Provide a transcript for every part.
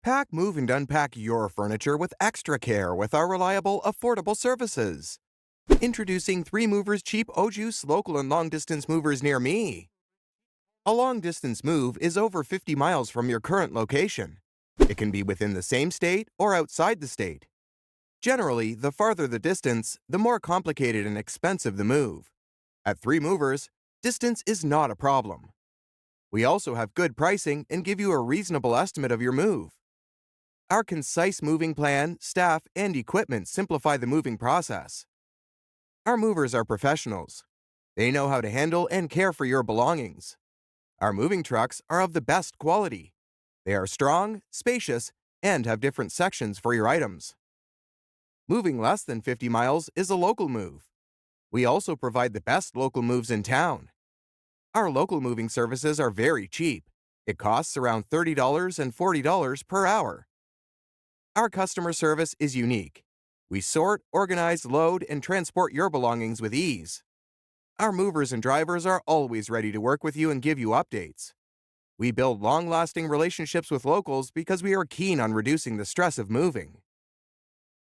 Pack, move, and unpack your furniture with extra care with our reliable, affordable services. Introducing 3 Movers Cheap Ojus local and long-distance movers near me. A long-distance move is over 50 miles from your current location. It can be within the same state or outside the state. Generally, the farther the distance, the more complicated and expensive the move. At 3 Movers, distance is not a problem. We also have good pricing and give you a reasonable estimate of your move. Our concise moving plan, staff, and equipment simplify the moving process. Our movers are professionals. They know how to handle and care for your belongings. Our moving trucks are of the best quality. They are strong, spacious, and have different sections for your items. Moving less than 50 miles is a local move. We also provide the best local moves in town. Our local moving services are very cheap. It costs around $30 and $40 per hour. Our customer service is unique. We sort, organize, load, and transport your belongings with ease. Our movers and drivers are always ready to work with you and give you updates. We build long-lasting relationships with locals because we are keen on reducing the stress of moving.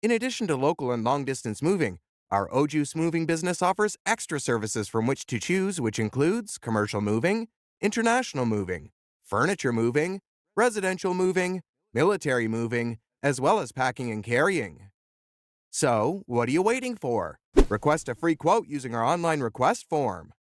In addition to local and long-distance moving, our Ojus moving business offers extra services from which to choose, which includes commercial moving, international moving, furniture moving, residential moving, military moving, as well as packing and carrying. So, what are you waiting for? Request a free quote using our online request form.